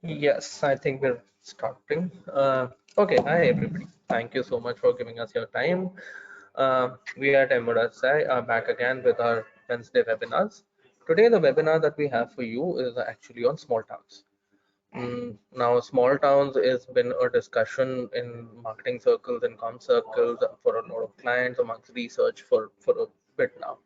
Yes, I think we're starting. Okay, hi everybody. Thank you so much for giving us your time. We at MRSI are back again with our Wednesday webinars. Today, the webinar that we have for you is actually on small towns. Now, small towns has been a discussion in marketing circles and com circles for a lot of clients amongst research for a bit now.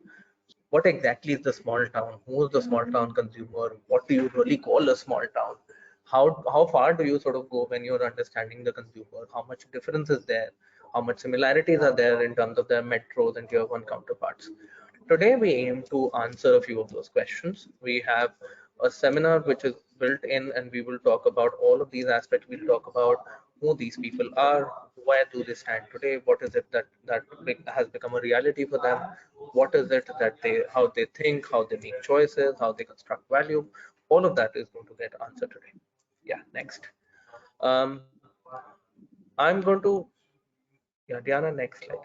What exactly is the small town? Who is the small town consumer? What do you really call a small town? How far do you sort of go when you're understanding the consumer? How much difference is there? How much similarities are there in terms of their metros and tier one counterparts? Today we aim to answer a few of those questions. We have a seminar which is built in, and we will talk about all of these aspects. We'll talk about who these people are, where do they stand today, what is it that has become a reality for them, what is it that how they think, how they make choices, how they construct value. All of that is going to get answered today. Yeah, next. um, I'm going to, yeah, Diana, next slide.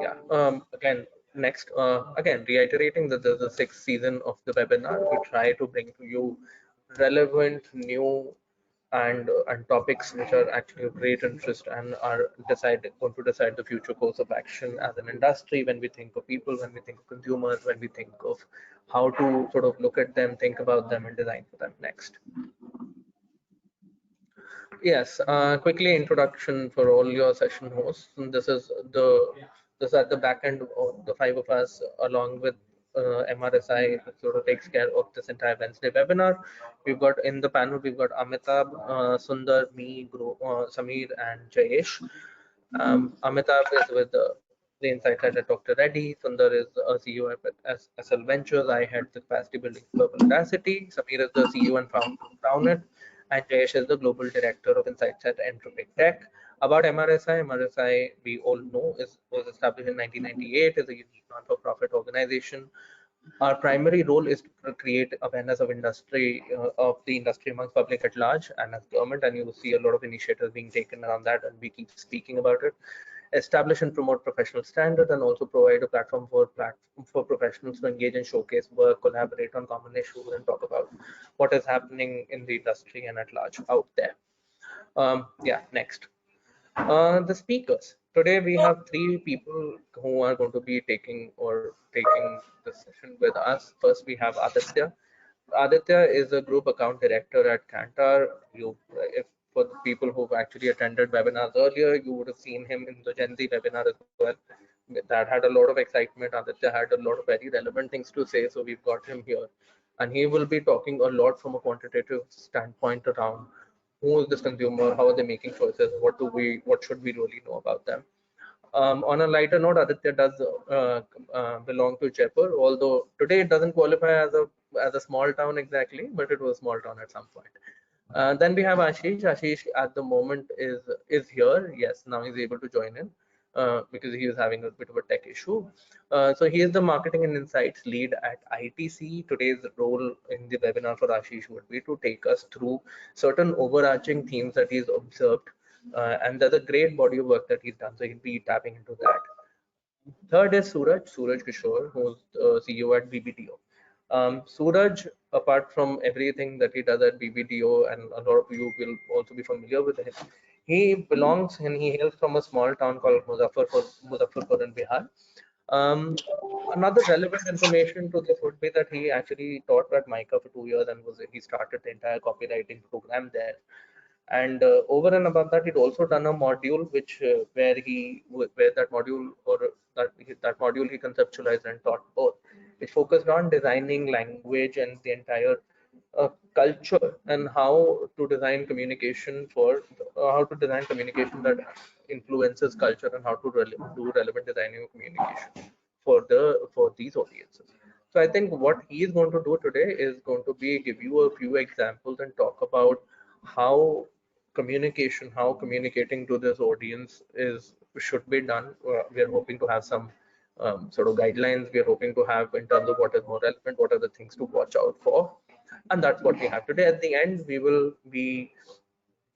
Yeah, again, next, again, reiterating that this is the sixth season of the webinar. We try to bring to you relevant, new, and topics which are actually of great interest and are going to decide the future course of action as an industry. When we think of people, when we think of consumers, when we think of how to sort of look at them, think about them, and design for them. Next. Yes, quickly introduction for all your session hosts. And this at the back end of the five of us, along with MRSI, who sort of takes care of this entire Wednesday webinar. We've got in the panel, we've got Amitabh, Sundar, me, Samir, and Jayesh. Amitabh is with the Insight Head at Dr. Reddy. Sundar is a CEO at SL Ventures. I head the capacity building global Audacity. Samir is the CEO and founder of Brownit, and Jayesh is the global director of Insights at Entropic Tech. About MRSI, we all know was established in 1998, is a unique non-for-profit organization. Our primary role is to create awareness of of the industry amongst public at large and as government, and you will see a lot of initiatives being taken around that, and we keep speaking about it. Establish and promote professional standards, and also provide a platform for professionals to engage and showcase work, collaborate on common issues, and talk about what is happening in the industry and at large out there. Yeah, next. The speakers. Today we have three people who are going to be taking the session with us. First, we have Aditya. Aditya is a group account director at Kantar. If for the people who've actually attended webinars earlier, you would have seen him in the Gen Z webinar as well. That had a lot of excitement. Aditya had a lot of very relevant things to say, so we've got him here, and he will be talking a lot from a quantitative standpoint around who is this consumer, how are they making choices, what should we really know about them. On a lighter note, Aditya does belong to Jaipur, although today it doesn't qualify as a small town exactly, but it was a small town at some point. Then we have Ashish. Ashish at the moment is here. Yes, now he's able to join in because he is having a bit of a tech issue. So he is the marketing and insights lead at ITC. Today's role in the webinar for Ashish would be to take us through certain overarching themes that he's observed, and there's a great body of work that he's done. So he'll be tapping into that. Third is Suraj Kishore, who's CEO at BBDO. Suraj, apart from everything that he does at BBDO, and a lot of you will also be familiar with him, he belongs and he hails from a small town called Muzaffarpur in Bihar. Um, Another relevant information to this would be that he actually taught at MICA for 2 years, and he started the entire copywriting program there. And over and above that, he'd also done a module where that module or that module he conceptualized and taught both, which focused on designing language and the entire culture and how to design communication for how to design communication that influences culture and how to do relevant designing of communication for these audiences. So I think what he is going to do today is going to be give you a few examples and talk about how how communicating to this audience is should be done. We are hoping to have some sort of guidelines we are hoping to have in terms of what is more relevant, what are the things to watch out for, and that's what we have today. At the end, we will be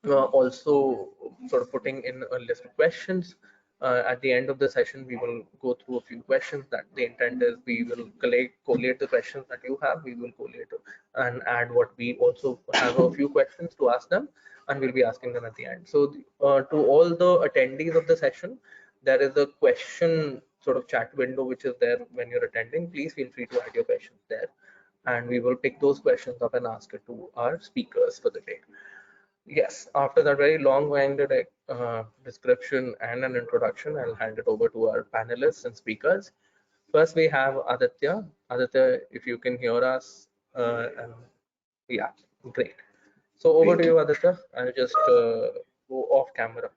also sort of putting in a list of questions. At the end of the session, we will go through a few questions that the intent is we will collate the questions that you have, we will collate and add what we also have a few questions to ask them, and we'll be asking them at the end. So to all the attendees of the session, there is a question sort of chat window which is there when you're attending. Please feel free to add your questions there, and we will pick those questions up and ask it to our speakers for the day. Yes, after that very long-winded description and an introduction, I'll hand it over to our panelists and speakers. First, we have Aditya. Aditya, if you can hear us, and yeah, great. So over to Great. you, Aditya. I'll just go off camera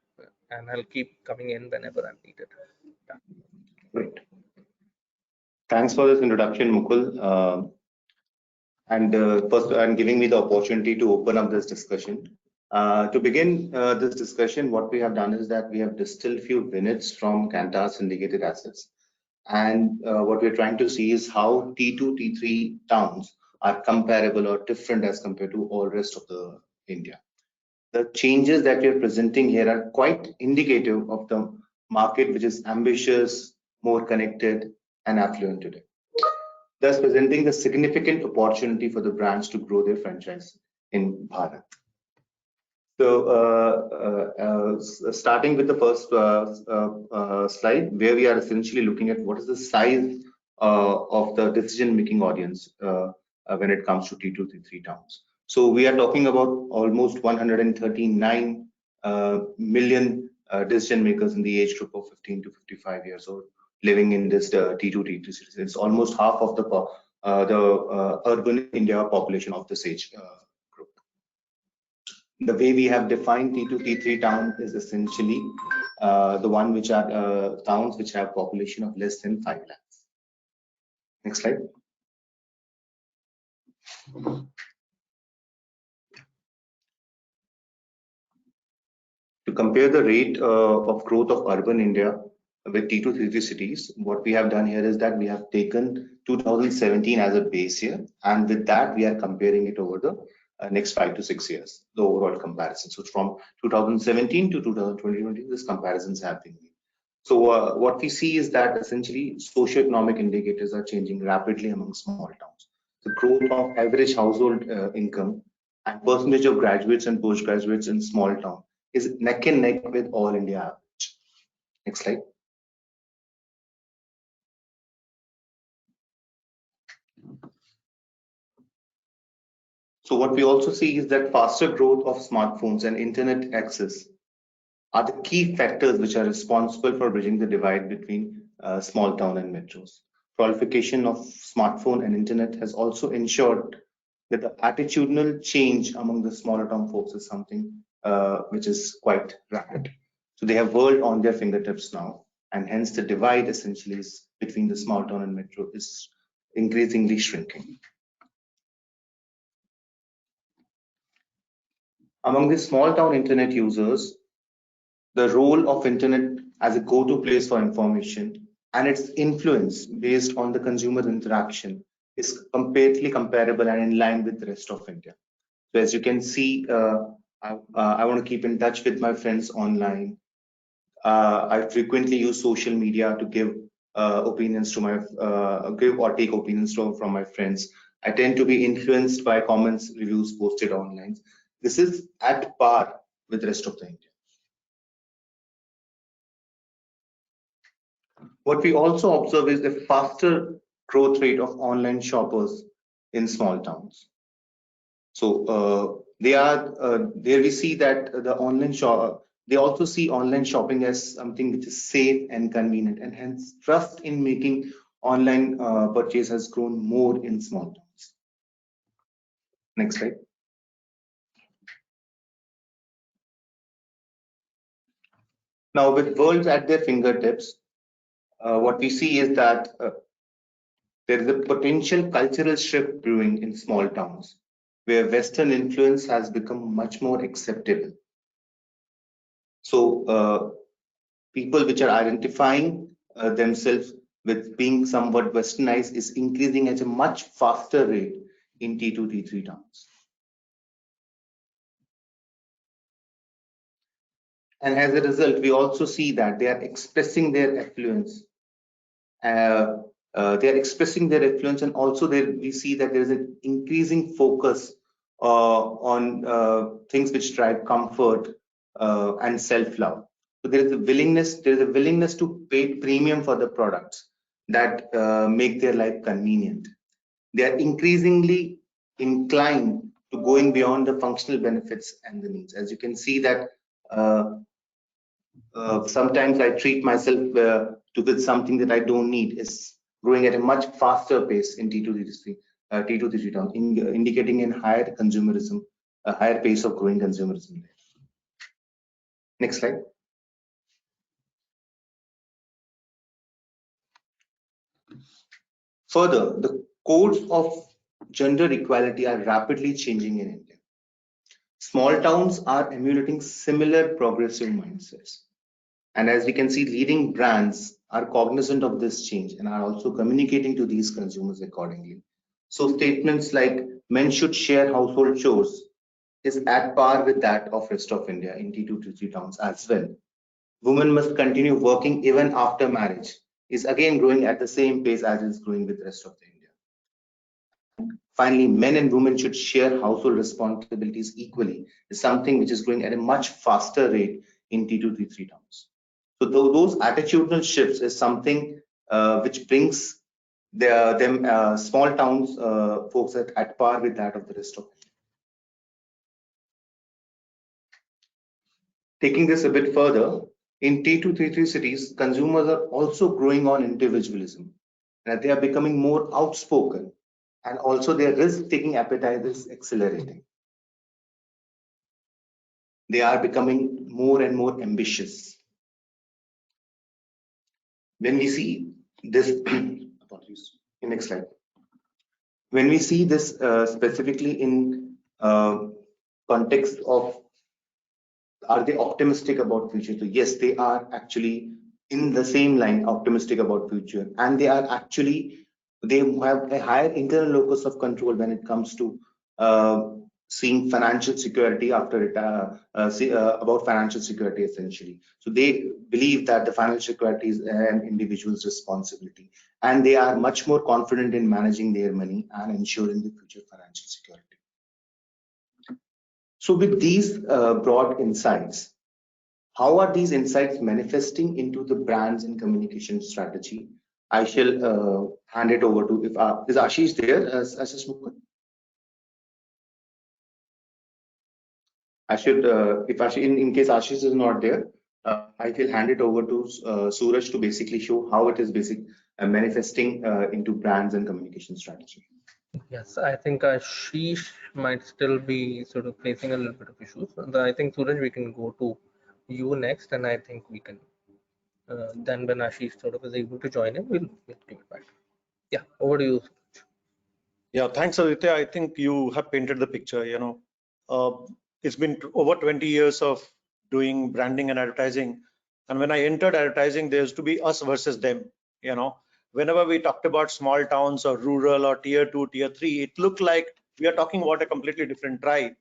and I'll keep coming in whenever I'm needed. Yeah. Great. Thanks for this introduction, Mukul, and giving me the opportunity to open up this discussion. To begin this discussion, what we have done is that we have distilled few minutes from Kantar's syndicated assets, and what we're trying to see is how T2, T3 towns are comparable or different as compared to all rest of the India. The changes that we are presenting here are quite indicative of the market, which is ambitious, more connected, and affluent today, thus presenting the significant opportunity for the brands to grow their franchise in Bharat. So, starting with the first slide, where we are essentially looking at what is the size of the decision-making audience when it comes to T2, T3 towns. So we are talking about almost 139 million decision makers in the age group of 15 to 55 years old living in this T2, T3 cities. It's almost half of the urban India population of this age group. The way we have defined T2, T3 town is essentially the one which are towns which have population of less than 5 lakhs. Next slide. To compare the rate of growth of urban India with T2, T3 cities, what we have done here is that we have taken 2017 as a base year, and with that we are comparing it over the next 5 to 6 years, the overall comparison. So from 2017 to 2020, this comparisons have been made. So what we see is that essentially socioeconomic indicators are changing rapidly among small towns. The growth of average household income and percentage of graduates and postgraduates in small town is neck and neck with all India average. Next slide. So what we also see is that faster growth of smartphones and internet access are the key factors which are responsible for bridging the divide between small town and metros. Proliferation of smartphone and internet has also ensured that the attitudinal change among the smaller town folks is something which is quite rapid. So they have world on their fingertips now, and hence the divide essentially is between the small town and metro is increasingly shrinking. Among the small town internet users, the role of internet as a go-to place for information and its influence based on the consumer interaction is completely comparable and in line with the rest of India. So as you can see, I want to keep in touch with my friends online. I frequently use social media to give opinions to my give or take opinions from my friends. I tend to be influenced by comments, reviews posted online. This is at par with the rest of the India. What we also observe is a faster growth rate of online shoppers in small towns. So there we see that the online shop, they also see online shopping as something which is safe and convenient, and hence trust in making online purchase has grown more in small towns. Next slide. Now, with worlds at their fingertips, what we see is that there is a potential cultural shift brewing in small towns, where Western influence has become much more acceptable. So, people which are identifying themselves with being somewhat westernized is increasing at a much faster rate in T2, T3 towns. And as a result, we also see that they are expressing their affluence. They are expressing their influence, and also we see that there is an increasing focus on things which drive comfort and self-love. So there is a willingness to pay premium for the products that make their life convenient. They are increasingly inclined to going beyond the functional benefits and the needs. As you can see that sometimes I treat myself to get something that I don't need is growing at a much faster pace in T2, T3 town, indicating a higher consumerism, a higher pace of growing consumerism. Next slide. Further, the codes of gender equality are rapidly changing in India. Small towns are emulating similar progressive mindsets. And as we can see, leading brands are cognizant of this change and are also communicating to these consumers accordingly. So statements like men should share household chores is at par with that of rest of India in T2 to 3 towns as well. Women must continue working even after marriage is again growing at the same pace as it's growing with the rest of the India. Finally, men and women should share household responsibilities equally is something which is growing at a much faster rate in T2 to 3 towns. So those attitudinal shifts is something which brings small towns folks at par with that of the rest of India. Taking this a bit further, in T2, T3 cities, consumers are also growing on individualism, and they are becoming more outspoken, and also their risk-taking appetite is accelerating. They are becoming more and more ambitious. When we see this, apologies, next slide. When we see this specifically in context of are they optimistic about future? So yes, they are actually in the same line optimistic about future, and they have a higher internal locus of control when it comes to seeing financial security after it about financial security essentially. So they believe that the financial security is an individual's responsibility, and they are much more confident in managing their money and ensuring the future financial security. So with these broad insights, how are these insights manifesting into the brands and communication strategy? I shall hand it over to, is Ashish there as Ashish Mukund? I should, in case Ashish is not there, I will hand it over to Suraj to basically show how it is manifesting into brands and communication strategy. Yes, I think Ashish might still be sort of facing a little bit of issues. I think Suraj, we can go to you next, and I think we can then when Ashish sort of is able to join in, we'll give it back. Yeah, over to you. Yeah, thanks, Aditya. I think you have painted the picture. It's been over 20 years of doing branding and advertising, and when I entered advertising, there used to be us versus them. Whenever we talked about small towns or rural or tier 2, tier 3, it looked like we are talking about a completely different tribe.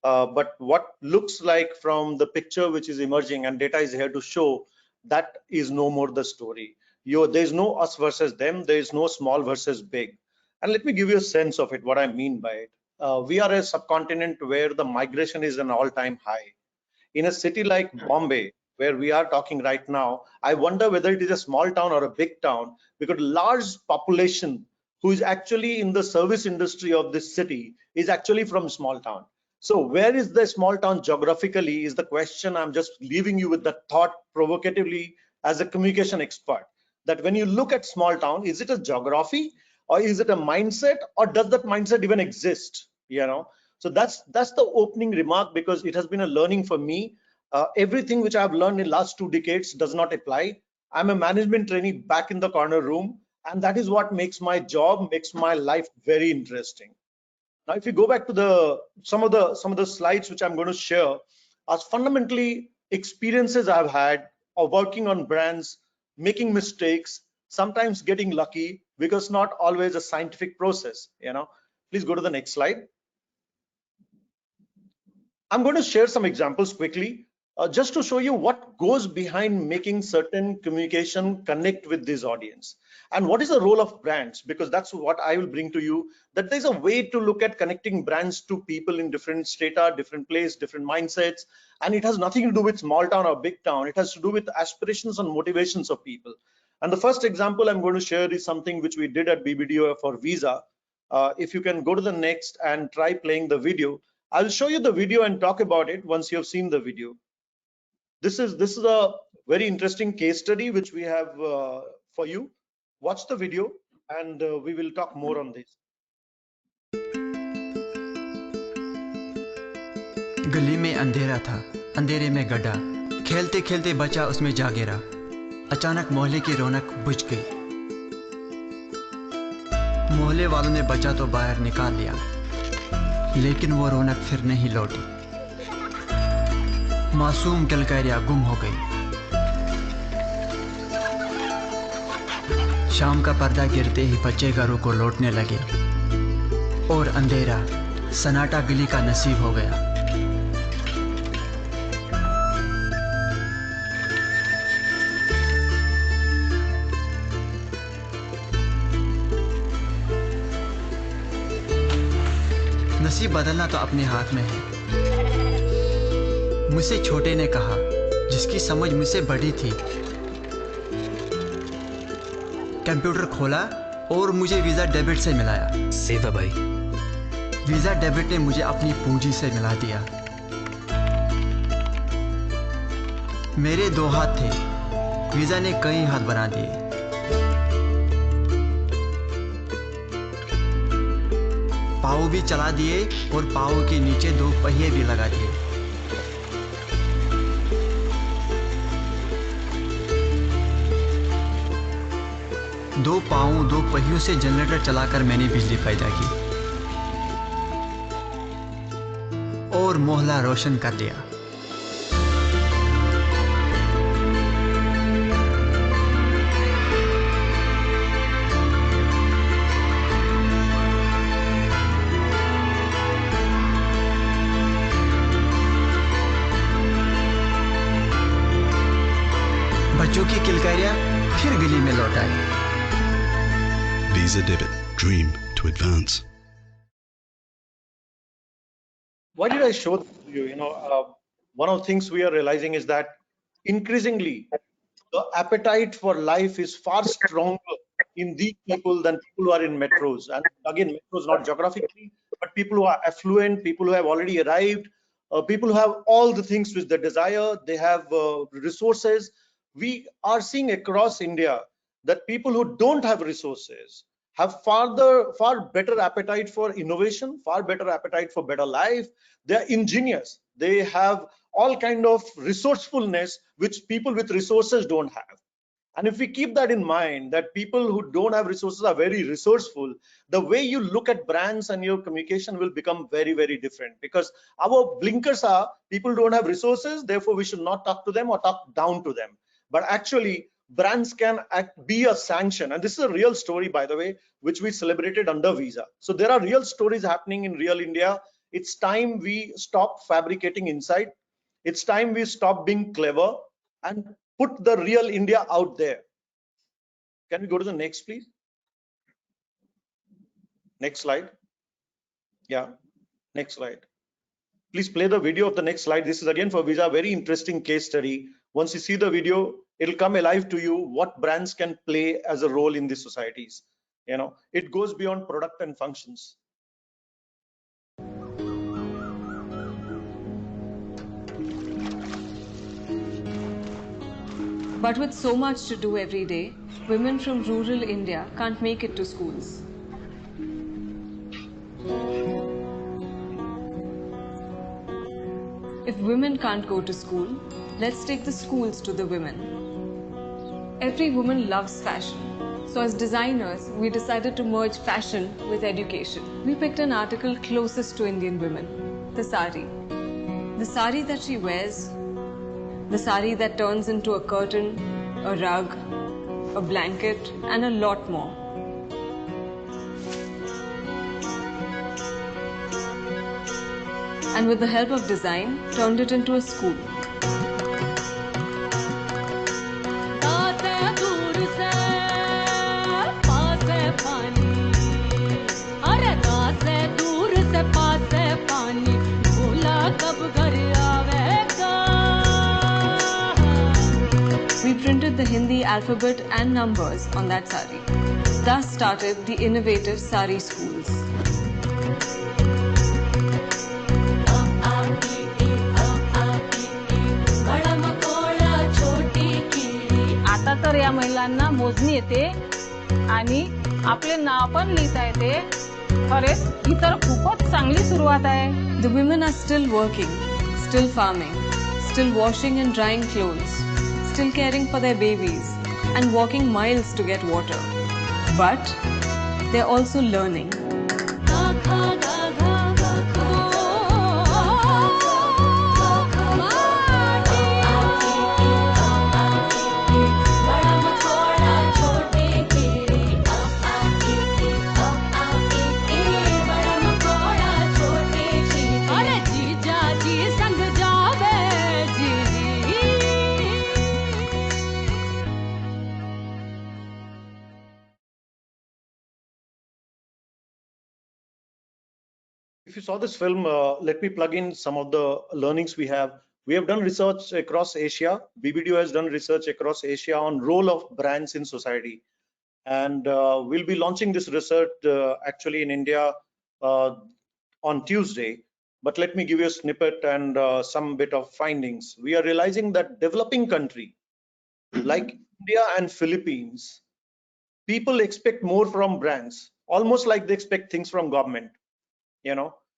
But what looks like from the picture which is emerging, and data is here to show, that is no more the story. There's no us versus them, there is no small versus big. And let me give you a sense of it, what I mean by it. We are a subcontinent where the migration is an all-time high. In a city like Bombay, where we are talking right now, I wonder whether it is a small town or a big town, because large population who is actually in the service industry of this city is actually from small town. So where is the small town geographically is the question. I'm just leaving you with the thought provocatively as a communication expert, that when you look at small town, is it a geography or is it a mindset, or does that mindset even exist? you know. So that's the opening remark, because it has been a learning for me. Everything which I've learned in last 2 decades does not apply. I'm a management trainee back in the corner room, and that is what makes my job, makes my life very interesting. Now, if you go back to some of the slides which I'm going to share, are fundamentally experiences I've had of working on brands, making mistakes, sometimes getting lucky, because not always a scientific process. You know, please go to the next slide. I'm going to share some examples quickly, just to show you what goes behind making certain communication connect with this audience, and what is the role of brands, because that's what I will bring to you, that there's a way to look at connecting brands to people in different strata, different place, different mindsets, and it has nothing to do with small town or big town. It has to do with aspirations and motivations of people. And the first example I'm going to share is something which we did at BBDO for Visa. If you can go to the next and try playing the video. I'll show you the video and talk about it once you have seen the video. This is a very interesting case study which we have for you. Watch the video and we will talk more on this. गली में अंधेरा था, अंधेरे में गड्ढा, खेलते खेलते बच्चा उसमें जा गिरा। अचानक मोहल्ले की रौनक बुझ गई। मोहल्ले वालों ने बच्चा तो बाहर निकाल लिया, लेकिन वो रौनक फिर नहीं लौटी। मासूम किलकारियां गुम हो गई। शाम का पर्दा गिरते ही बच्चे घरों को लौटने लगे और अंधेरा सन्नाटा गली का नसीब हो गया। नसीब बदलना तो अपने हाथ में है। मुझसे छोटे ने कहा, जिसकी समझ मुझसे बड़ी थी। कंप्यूटर खोला और मुझे वीजा डेबिट से मिलाया। सेवा भाई, वीजा डेबिट ने मुझे अपनी पूंजी से मिला दिया। मेरे 2 हाथ थे, वीजा ने कई हाथ बना दिए। पाँव भी चला दिए और पाँव के नीचे 2 पहिए भी लगा दिए। दो पाँव 2 पहियों से जनरेटर चलाकर मैंने बिजली पैदा की और मोहल्ला रोशन कर दिया। बच्चों की किलकारियां फिर गली में लौट आई। Visa Debit. Dream to advance. Why did I show this to you? You know, one of the things we are realizing is that increasingly the appetite for life is far stronger in these people than people who are in metros. And again, metros not geographically, but people who are affluent, people who have already arrived, people who have all the things which they desire, they have resources. We are seeing across India that people who don't have resources have far better appetite for innovation, far better appetite for better life. They are ingenious. They have all kind of resourcefulness which people with resources don't have. And if we keep that in mind, that people who don't have resources are very resourceful, the way you look at brands and your communication will become very, very different, because our blinkers are people don't have resources, therefore we should not talk to them or talk down to them. But actually, brands can be a sanction, and this is a real story, by the way, which we celebrated under Visa. So there are real stories happening in real India. It's time we stop fabricating inside. It's time we stop being clever and put the real India out there. Can we go to the next, please? Next slide. Yeah, next slide. Please play the video of the next slide. This is again for Visa, very interesting case study. Once you see the video, it'll come alive to you what brands can play as a role in these societies. You know, it goes beyond product and functions. But with so much to do every day, women from rural India can't make it to schools. If women can't go to school, let's take the schools to the women. Every woman loves fashion. So as designers, we decided to merge fashion with education. We picked an article closest to Indian women, the sari. The sari that she wears, the sari that turns into a curtain, a rug, a blanket, and a lot more. And with the help of design, turned it into a school. We printed the Hindi alphabet and numbers on that sari. Thus started the innovative sari schools. आता तर या महिलांना मोजणी येते आणि आपले नाव पण लिहिता येते. खरेच ही तर खूपच चांगली सुरुवात आहे. The women are still working, still farming, still washing and drying clothes, still caring for their babies, and walking miles to get water. But they're also learning. If you saw this film, let me plug in some of the learnings we have. We have done research across Asia. BBDO has done research across Asia on role of brands in society. And we'll be launching this research actually in India on Tuesday. But let me give you a snippet and some bit of findings. We are realizing that developing country like India and Philippines, people expect more from brands, almost like they expect things from government.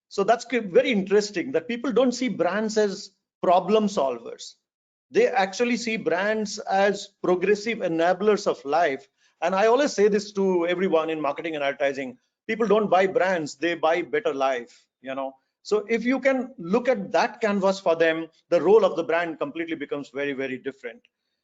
So that's very interesting that people don't see brands as problem solvers. They actually see brands as progressive enablers of life. And I always say this to everyone in marketing and advertising: people don't buy brands, they buy better life. So if you can look at that canvas for them, the role of the brand completely becomes very, very different.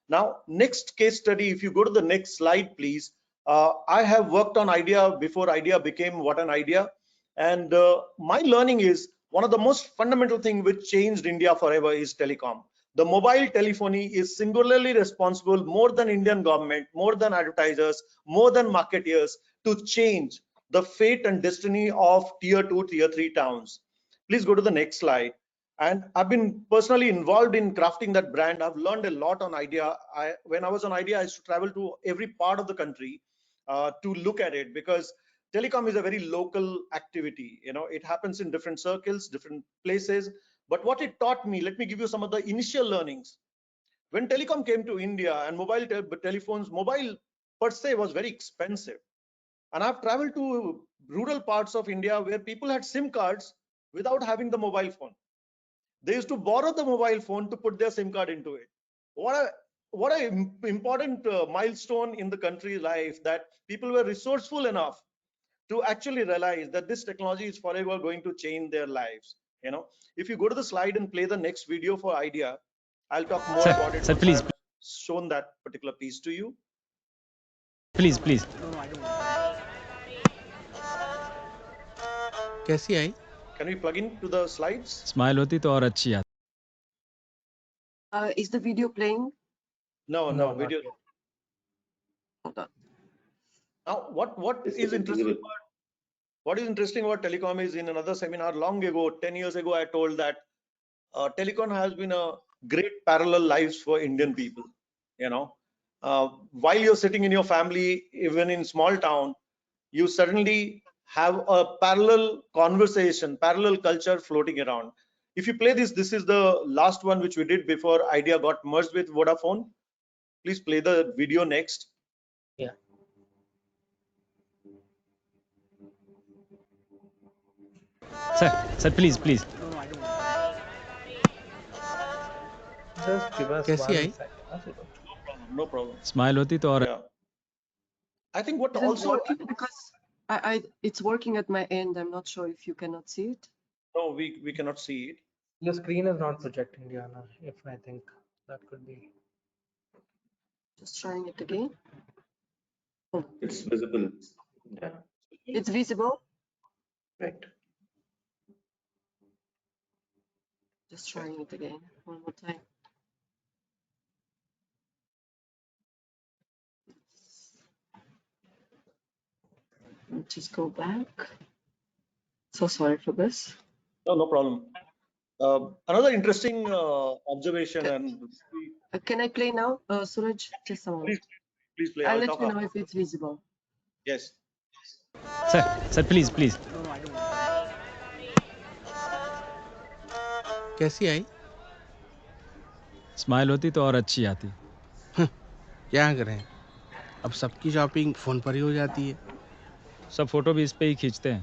Now, next case study, if you go to the next slide, please. I have worked on IDEA before IDEA became What an Idea. And my learning is one of the most fundamental things which changed India forever is telecom. The mobile telephony is singularly responsible, more than Indian government, more than advertisers, more than marketeers, to change the fate and destiny of tier 2, tier 3 towns. Please go to the next slide. And I've been personally involved in crafting that brand. I've learned a lot on IDEA. When I was on IDEA, I used to travel to every part of the country to look at it, because telecom is a very local activity. It happens in different circles, different places. But what it taught me, let me give you some of the initial learnings. When telecom came to India and mobile telephones, mobile per se was very expensive. And I've traveled to rural parts of India where people had SIM cards without having the mobile phone. They used to borrow the mobile phone to put their SIM card into it. What a important milestone in the country's life, that people were resourceful enough to actually realize that this technology is forever going to change their lives. If you go to the slide and play the next video for IDEA, I'll talk more about it. Sir, please. I've shown that particular piece to you. Please. कैसी आई? Can we plug in to the slides? Smile होती तो और अच्छी आती. Is the video playing? No, video. Hold on. Now, what is interesting about telecom is, in another seminar long ago, 10 years ago, I told that telecom has been a great parallel lives for Indian people. While you're sitting in your family, even in small town, you suddenly have a parallel conversation, parallel culture floating around. If you play this is the last one which we did before IDEA got merged with Vodafone. Please play the video next. Yeah. Sir, please. Just give us कैसी one आई? second. No problem. Smile होती तो और Yeah. I think what Isn't also working because it's working at my end. I'm not sure if you cannot see it. no, we cannot see it. Your screen is not projecting, Diana. If I think that could be. Just trying it again. Oh, It's visible. Yeah, it's visible. right. Just trying it again one more time. Just go back. So sorry for this. No problem. Another interesting observation, and Can I play now, Suraj? Just a moment. please play. I'll I'll let talk you know after. if it's visible. Yes. Sir please please कैसी आई? Smile होती तो और अच्छी आती। क्या करें, अब सबकी शॉपिंग फोन पर ही हो जाती है। सब फोटो भी इस पे ही खींचते हैं।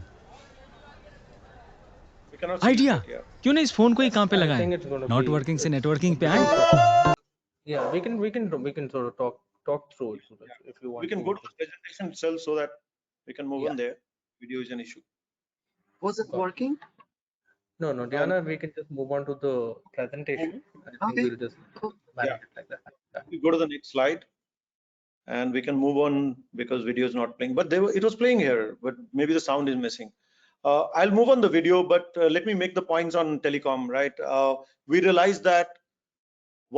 We cannot see idea, it, yeah. क्यों नहीं इस फोन को ही काम पे I लगाएं? think it's gonna not be- working से नेटवर्किंग पे आए। Yeah, we can sort of talk through it, Suraj, if you want. We can go to the presentation itself so that we can move on there. Video is an issue. Was it working? No, Diana, we can just move on to the presentation. I think Okay, we'll just cool. manage it like that. Yeah. We go to the next slide, and we can move on because video is not playing. But it was playing here, but maybe the sound is missing. I'll move on the video, but let me make the points on telecom. Right, we realize that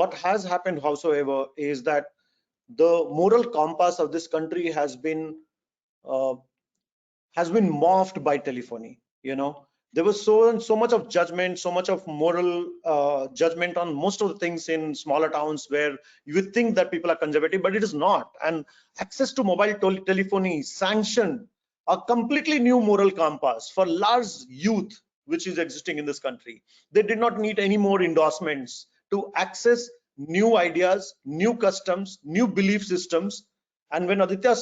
what has happened, howsoever, is that the moral compass of this country has been morphed by telephony. You know, there was so much of judgment, so much of moral judgment on most of the things in smaller towns where you would think that people are conservative, but it is not. And access to mobile telephony sanctioned a completely new moral compass for large youth which is existing in this country. They did not need any more endorsements to access new ideas, new customs, new belief systems. And when Aditya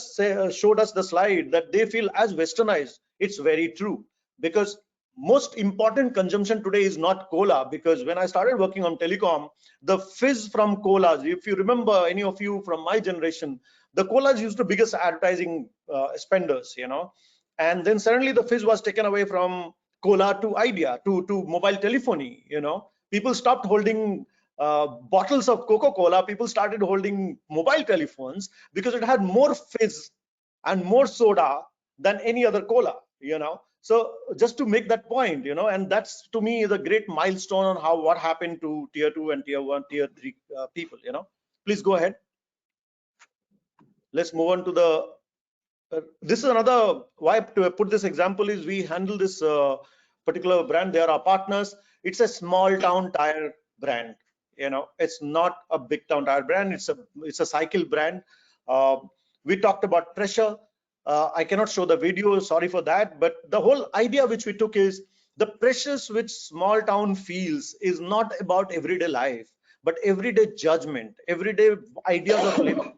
showed us the slide that they feel as westernized, it's very true, because most important consumption today is not cola. Because when I started working on telecom, the fizz from colas, if you remember, any of you from my generation, the colas used to be biggest advertising spenders, you know. And then suddenly the fizz was taken away from cola to idea, to mobile telephony. You know, people stopped holding bottles of Coca-Cola. People started holding mobile telephones because it had more fizz and more soda than any other cola, you know. So just to make that point, you know, and that's to me is a great milestone on what happened to tier 2 and tier 1, tier 3 people, you know. Please go ahead. Let's move on to the this is another why to put this example is we handle this particular brand. They are our partners. It's a small town tire brand. You know, it's not a big town tire brand. It's a cycle brand. We talked about pressure. I cannot show the video, sorry for that. But the whole idea which we took is the pressures which small town feels is not about everyday life, but everyday judgment, everyday ideas of living.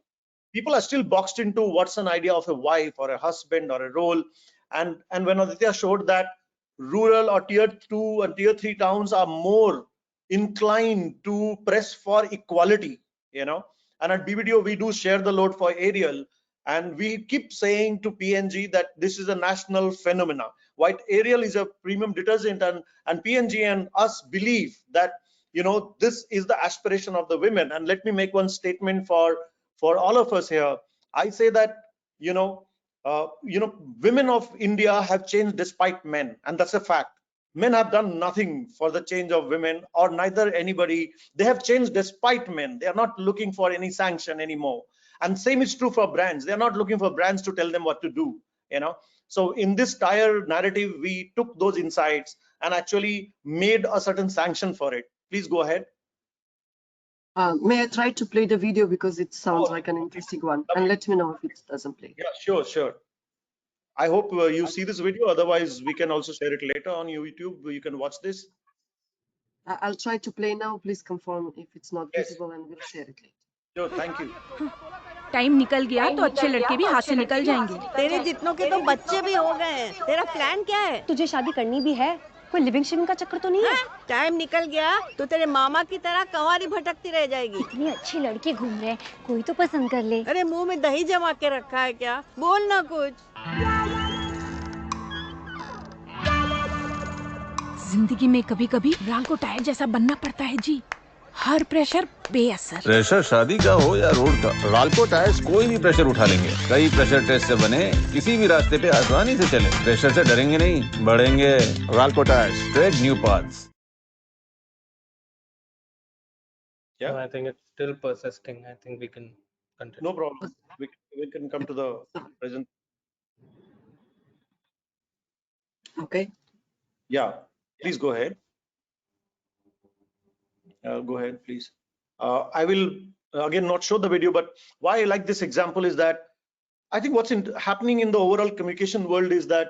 People are still boxed into what's an idea of a wife or a husband or a role. And when Aditya showed that rural or tier 2 and tier 3 towns are more inclined to press for equality, you know. And at BBDO, we do share the load for aerial. And we keep saying to PNG that this is a national phenomena. White aerial is a premium detergent, and PNG and us believe that, you know, this is the aspiration of the women. And let me make one statement for all of us here. I say that, you know, women of India have changed despite men, and that's a fact. Men have done nothing for the change of women, or neither anybody. They have changed despite men. They are not looking for any sanction anymore. And same is true for brands. They are not looking for brands to tell them what to do, you know. So in this tire narrative, we took those insights and actually made a certain sanction for it. Please go ahead. May I try to play the video because it sounds like an interesting one, and let me know if it doesn't play. Yeah, sure. I hope you see this video. Otherwise, we can also share it later on YouTube. You can watch this. I'll try to play now. Please confirm if it's not visible, and we'll share it later. Sure, thank you. Time निकल गया तो अच्छे लड़के भी हाथ से निकल जाएंगे। तेरे जितनों के तो बच्चे भी हो गए हैं। तेरा प्लान क्या है? तुझे शादी करनी भी है कोई लिविंग शिविंग का चक्कर तो नहीं है? टाइम निकल गया तो तेरे मामा की तरह कंवारी भटकती रह जाएगी। इतनी अच्छी लड़की घूम रहे हैं, कोई तो पसंद कर ले। अरे मुंह में दही जमा के रखा है क्या? बोल ना कुछ। जिंदगी में कभी कभी रांको टायर जैसा बनना पड़ता है जी। हर प्रेशर बेअसर। प्रेशर शादी का हो या रोड का, राल्को टायर्स कोई भी प्रेशर उठा लेंगे। कई प्रेशर टेस्ट से बने, किसी भी रास्ते पे आसानी से चले। प्रेशर से डरेंगे नहीं, बढ़ेंगे। Ralco tyres, trade new paths. Yeah, I think it's still persisting. I think we can continue. No problem. We can come to the present. Okay. Yeah, please go ahead. Go ahead, please. I will again not show the video, but why I like this example is that I think what's happening in the overall communication world is that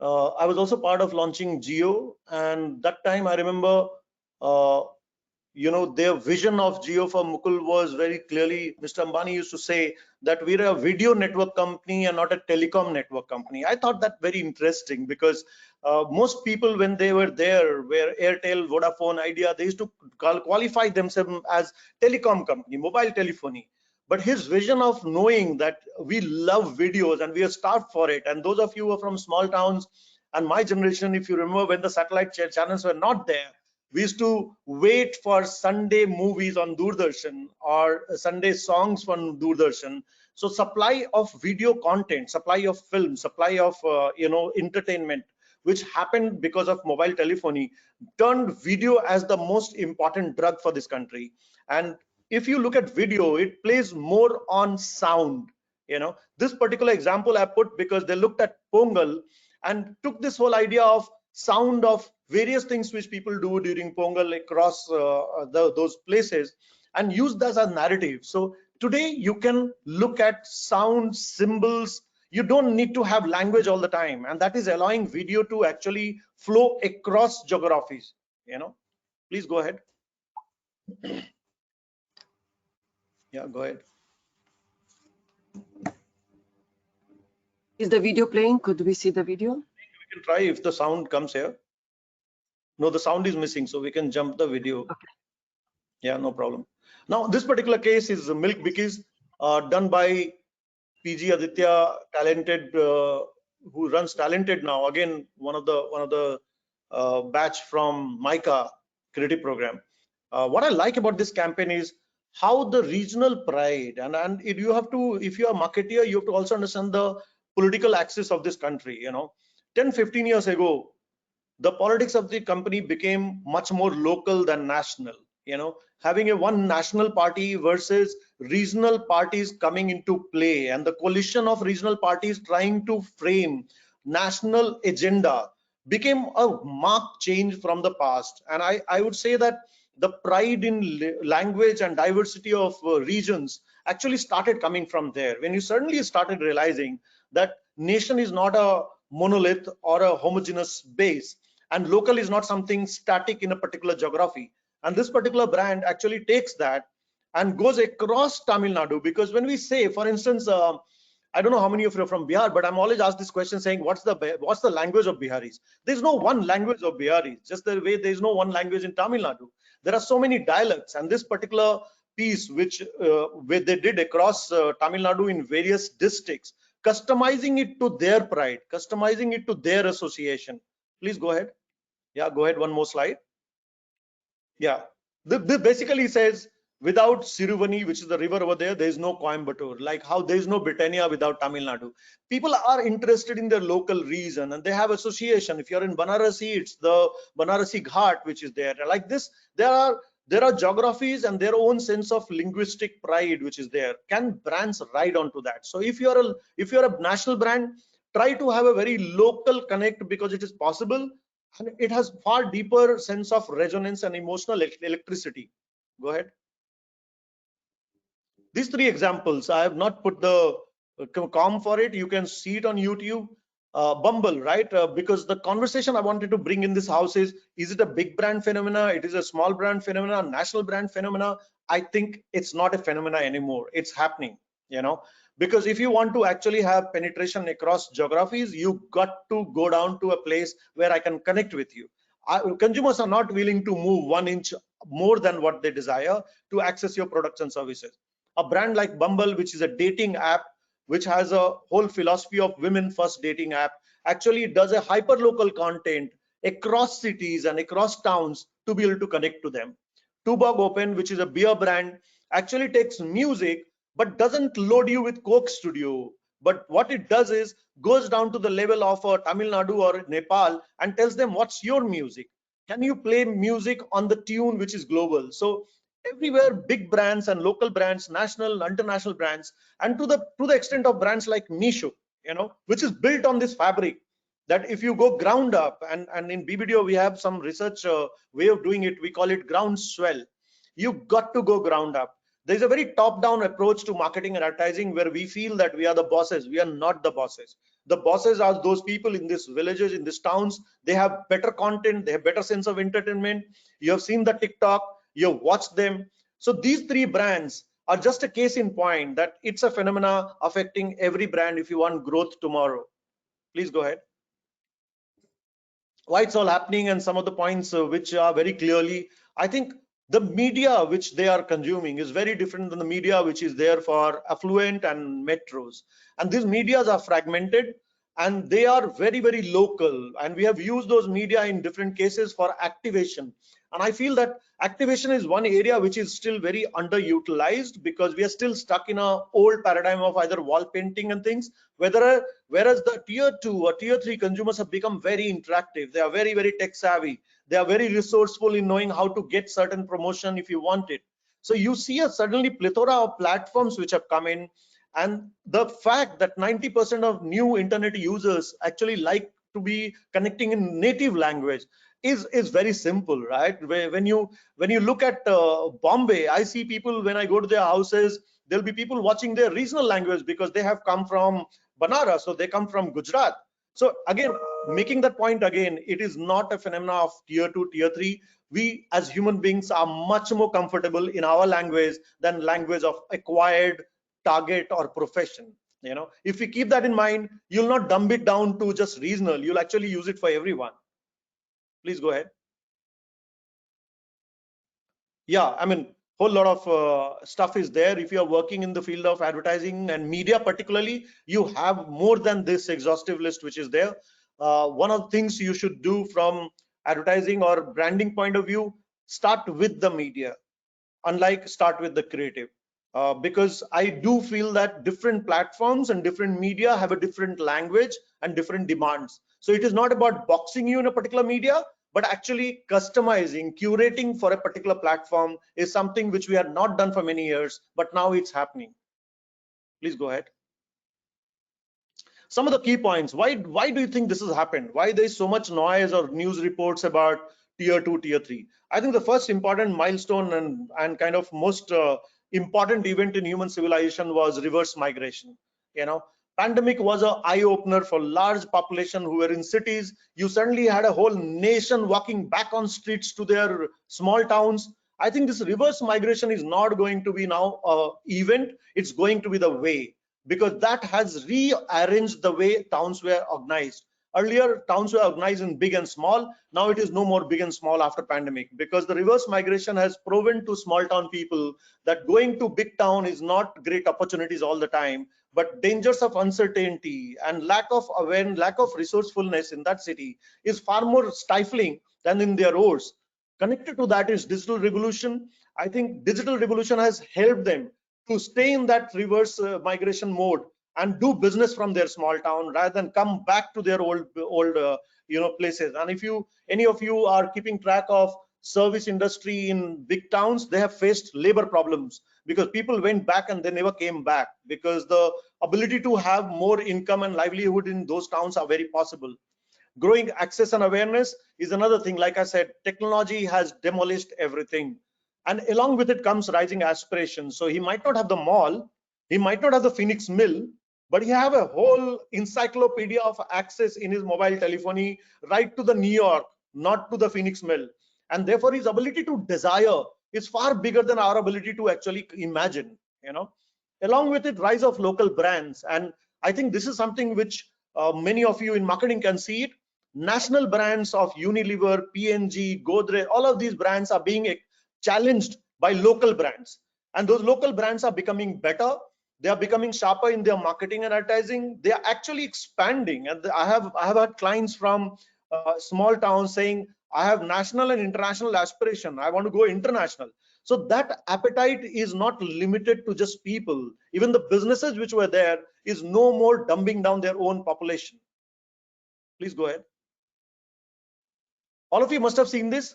I was also part of launching Jio, and that time I remember, their vision of Jio for Mukul was very clearly, Mr. Ambani used to say that we're a video network company and not a telecom network company. I thought that very interesting because most people, when they were there, where Airtel, Vodafone, Idea, they used to qualify themselves as telecom company, mobile telephony. But his vision of knowing that we love videos and we are starved for it, and those of you who are from small towns and my generation, if you remember when the satellite channels were not there, we used to wait for Sunday movies on Doordarshan or Sunday songs from Doordarshan. So supply of video content, supply of film, supply of entertainment, which happened because of mobile telephony, turned video as the most important drug for this country. And if you look at video, it plays more on sound. This particular example I put because they looked at Pongal and took this whole idea of sound of various things which people do during Pongal across those places and use that as a narrative. So today you can look at sound, symbols. You don't need to have language all the time, and that is allowing video to actually flow across geographies. Please go ahead. Yeah, go ahead. Is the video playing? Could we see the video? We can try if the sound comes here. No, the sound is missing, so we can jump the video. Okay. Yeah, no problem. Now, this particular case is Milk Bikis, done by PG Aditya, talented, who runs Talented now. Again, one of the batch from MICA creative program. What I like about this campaign is how the regional pride and you have to, if you are a marketeer, you have to also understand the political axis of this country. 10-15 years ago, the politics of the company became much more local than national. Having a one national party versus regional parties coming into play, and the coalition of regional parties trying to frame national agenda became a marked change from the past. And I would say that the pride in language and diversity of regions actually started coming from there, when you suddenly started realizing that nation is not a monolith or a homogeneous base, and local is not something static in a particular geography. And this particular brand actually takes that and goes across Tamil Nadu, because when we say, for instance, I don't know how many of you are from Bihar, but I'm always asked this question saying, what's the language of Biharis? There's no one language of Biharis, just the way there's no one language in Tamil Nadu. There are so many dialects, and this particular piece, which they did across Tamil Nadu in various districts, customizing it to their pride, customizing it to their association. Please go ahead. Yeah, go ahead. One more slide. Yeah, this basically says, without Siruvani, which is the river over there is no Coimbatore. Like how there is no Britannia without Tamil Nadu. People are interested in their local region and they have association. If you're in Banarasi, it's the Banarasi Ghat which is there. Like this, there are geographies and their own sense of linguistic pride which is there. Can brands ride onto that? So if you're a national brand, try to have a very local connect, because it is possible. And it has far deeper sense of resonance and emotional electricity. Go ahead. These three examples, I have not put the com for it. You can see it on YouTube. Bumble, right? Because the conversation I wanted to bring in this house is it a big brand phenomena? It is a small brand phenomena, national brand phenomena? I think it's not a phenomena anymore. It's happening, because if you want to actually have penetration across geographies, you got to go down to a place where I can connect with you. consumers are not willing to move 1 inch more than what they desire to access your products and services. A brand like Bumble, which is a dating app, which has a whole philosophy of women first dating app, actually does a hyper local content across cities and across towns to be able to connect to them. Tuborg Open, which is a beer brand, actually takes music but doesn't load you with Coke Studio. But what it does is goes down to the level of Tamil Nadu or Nepal and tells them, what's your music? Can you play music on the tune which is global? So everywhere, big brands and local brands, national, international brands, and to the extent of brands like Misho, which is built on this fabric, that if you go ground up, and in BBDO we have some research way of doing it, we call it ground swell. You got to go ground up. There's a very top-down approach to marketing and advertising where we feel that we are the bosses. We are not the bosses. The bosses are those people in these villages, in these towns. They have better content, they have better sense of entertainment. You have seen the TikTok, you have watched them. So these 3 brands are just a case in point that it's a phenomena affecting every brand if you want growth tomorrow. Please go ahead. Why it's all happening and some of the points which are very clearly, I think the media which they are consuming is very different than the media which is there for affluent and metros. And these medias are fragmented and they are very, very local. And we have used those media in different cases for activation. And I feel that activation is one area which is still very underutilized because we are still stuck in an old paradigm of either wall painting and things, whereas the tier 2 or tier 3 consumers have become very interactive. They are very, very tech savvy. They are very resourceful in knowing how to get certain promotion if you want it. So you see a suddenly plethora of platforms which have come in, and the fact that 90% of new internet users actually like to be connecting in native language is very simple, right? When you look at Bombay, I see people when I go to their houses, there'll be people watching their regional language because they have come from Banaras, so they come from Gujarat. So again, making that point again, it is not a phenomenon of tier 2, tier 3. We as human beings are much more comfortable in our language than language of acquired target or profession. If we keep that in mind, you'll not dumb it down to just regional. You'll actually use it for everyone. Please go ahead. Yeah, I mean, whole lot of stuff is there. If you are working in the field of advertising and media particularly, you have more than this exhaustive list which is there. One of the things you should do from advertising or branding point of view, start with the media, unlike start with the creative. Because I do feel that different platforms and different media have a different language and different demands. So it is not about boxing you in a particular media, but actually customizing, curating for a particular platform is something which we have not done for many years, but now it's happening. Please go ahead. Some of the key points. Why do you think this has happened? Why there is so much noise or news reports about tier 2, tier 3? I think the first important milestone and kind of most important event in human civilization was reverse migration. Pandemic was an eye-opener for large population who were in cities. You suddenly had a whole nation walking back on streets to their small towns. I think this reverse migration is not going to be now an event. It's going to be the way, because that has rearranged the way towns were organized. Earlier, towns were organized in big and small. Now it is no more big and small after pandemic, because the reverse migration has proven to small town people that going to big town is not great opportunities all the time, but dangers of uncertainty and lack of awareness, lack of resourcefulness in that city is far more stifling than in their roads. Connected to that is digital revolution. I think digital revolution has helped them to stay in that reverse migration mode and do business from their small town rather than come back to their old places. And if any of you are keeping track of service industry in big towns, they have faced labor problems because people went back and they never came back, because the ability to have more income and livelihood in those towns are very possible. Growing access and awareness is another thing. Like I said, technology has demolished everything, and along with it comes rising aspirations. So he might not have the mall, he might not have the Phoenix Mill, but he have a whole encyclopedia of access in his mobile telephony right to the New York, not to the Phoenix Mill. And therefore his ability to desire is far bigger than our ability to actually imagine. Along with it, rise of local brands. And I think this is something which many of you in marketing can see it. national brands of Unilever, P&G, Godrej, all of these brands are being challenged by local brands, and those local brands are becoming better. They are becoming sharper in their marketing and advertising. They are actually expanding, and I have had clients from small towns saying, I have national and international aspiration, I want to go international. So that appetite is not limited to just people. Even the businesses which were there is no more dumbing down their own population. Please go ahead. All of you must have seen this.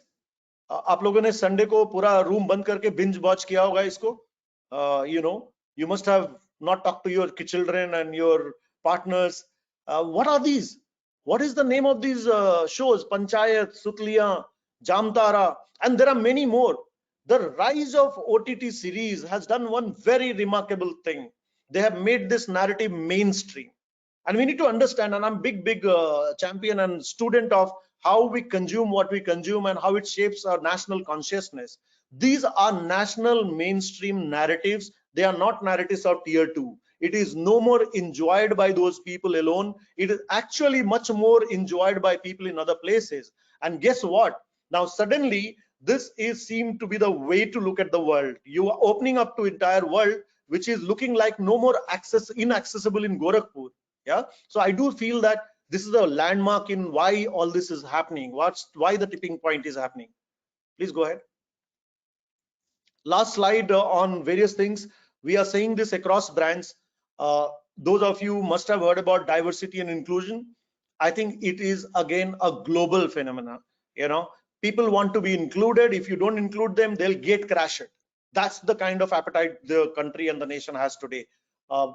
आप लोगों ने Sunday को पूरा room बंद करके binge watch किया होगा इसको. You know, you must have not talked to your children and your partners. What are these? What is the name of these shows? Panchayat, Sutliyan, Jamtara, and there are many more. The rise of OTT series has done one very remarkable thing. They have made this narrative mainstream, and we need to understand, and I'm big champion and student of how we consume what we consume and how it shapes our national consciousness. These are national mainstream narratives. They are not narratives of tier 2. It is no more enjoyed by those people alone. It is actually much more enjoyed by people in other places. And guess what? Now suddenly this is seemed to be the way to look at the world. You are opening up to entire world, which is looking like no more inaccessible in Gorakhpur. Yeah. So I do feel that this is a landmark in why all this is happening. Why the tipping point is happening. Please go ahead. Last slide on various things. We are saying this across brands. Those of you must have heard about diversity and inclusion. I think it is again a global phenomenon. You know, people want to be included. If you don't include them, they'll gate crash it. That's the kind of appetite the country and the nation has today.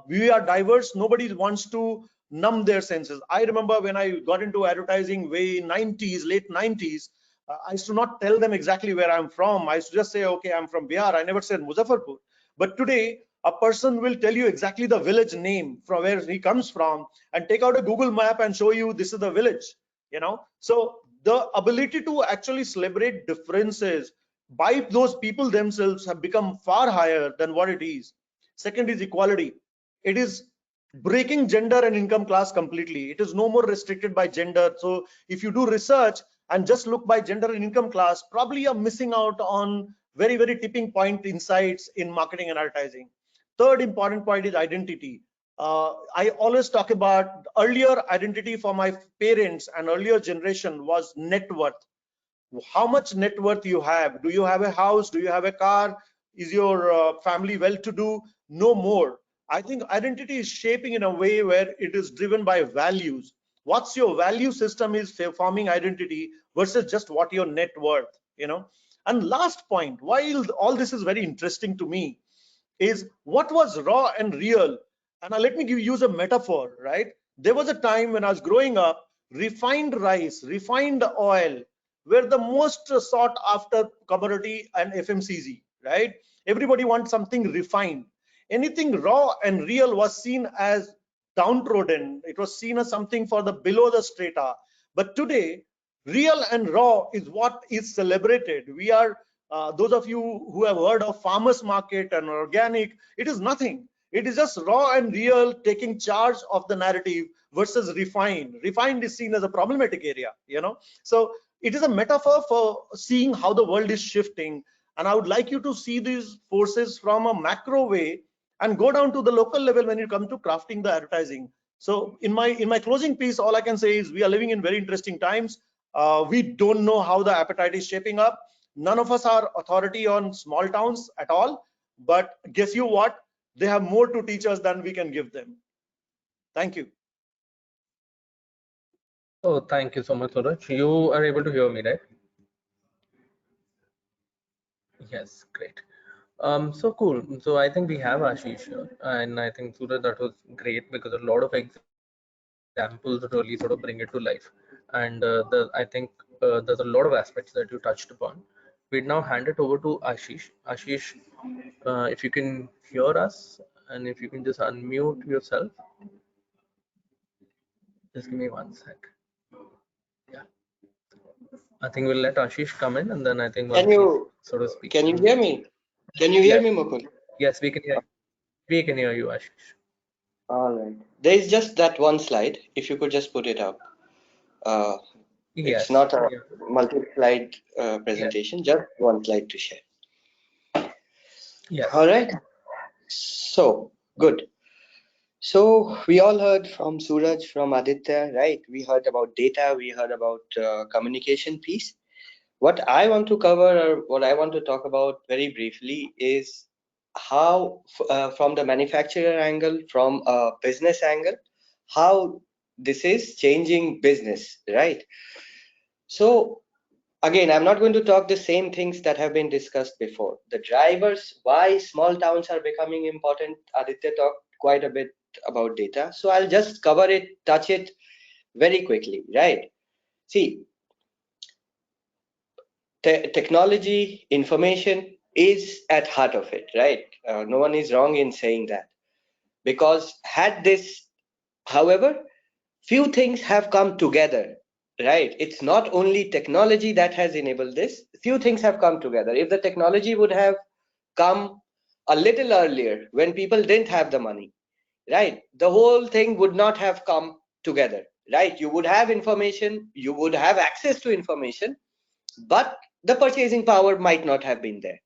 We are diverse. Nobody wants to numb their senses. I remember when I got into advertising way 90s, late 90s, I used to not tell them exactly where I'm from. I used to just say, okay, I'm from Bihar. I never said Muzaffarpur. But today, a person will tell you exactly the village name from where he comes from and take out a Google map and show you this is the village, you know. So the ability to actually celebrate differences by those people themselves have become far higher than what it is. Second is equality. It is breaking gender and income class completely. It is no more restricted by gender. So if you do research and just look by gender and income class, probably you're missing out on very, very tipping point insights in marketing and advertising. Third important point is identity. I always talk about earlier identity for my parents and earlier generation was net worth. How much net worth you have? Do you have a house? Do you have a car? Is your family well-to-do? No more. I think identity is shaping in a way where it is driven by values. What's your value system is forming identity versus just what your net worth, you know. And last point, while all this is very interesting to me, is what was raw and real. And let me use a metaphor, right? There was a time when I was growing up, refined rice, refined oil were the most sought after commodity and FMCG, right? Everybody wants something refined. Anything raw and real was seen as downtrodden. It was seen as something for the below the strata. But today, real and raw is what is celebrated. We are those of you who have heard of farmers market and organic, it is nothing. It is just raw and real, taking charge of the narrative versus refined. Refined is seen as a problematic area, you know. So it is a metaphor for seeing how the world is shifting. And I would like you to see these forces from a macro way and go down to the local level when you come to crafting the advertising. So in my closing piece, all I can say is we are living in very interesting times. We don't know how the appetite is shaping up. None of us are authority on small towns at all, but guess you what? They have more to teach us than we can give them. Thank you. Oh, thank you so much, Suraj. You are able to hear me, right? Yes, great. So cool. So I think we have Ashish here, and I think Suraj, that was great because a lot of examples really sort of bring it to life. And I think there's a lot of aspects that you touched upon. We now hand it over to Ashish. Ashish, if you can hear us and if you can just unmute yourself. Just give me 1 sec. Yeah. I think we'll let Ashish come in and then I think can you sort of speak. Can you hear me? Can you hear me, Mukul? Yes, we can hear you. We can hear you, Ashish. All right. There is just that one slide. If you could just put it up. Yes. It's not a Yeah. multi-slide presentation, just one slide to share. Yes. All right. So, good. So we all heard from Suraj, from Aditya, right? We heard about data, we heard about communication piece. What I want to cover, or what I want to talk about very briefly, is how, from the manufacturer angle, from a business angle, how this is changing business, right? So again, I'm not going to talk the same things that have been discussed before. The drivers, why small towns are becoming important. Aditya talked quite a bit about data. So I'll just cover it, touch it very quickly, right? See, technology, information is at heart of it, right? No one is wrong in saying that. Because had this, however, few things have come together, right? It's not only technology that has enabled this, few things have come together. If the technology would have come a little earlier, when people didn't have the money, right, the whole thing would not have come together, right? You would have information, you would have access to information, but the purchasing power might not have been there.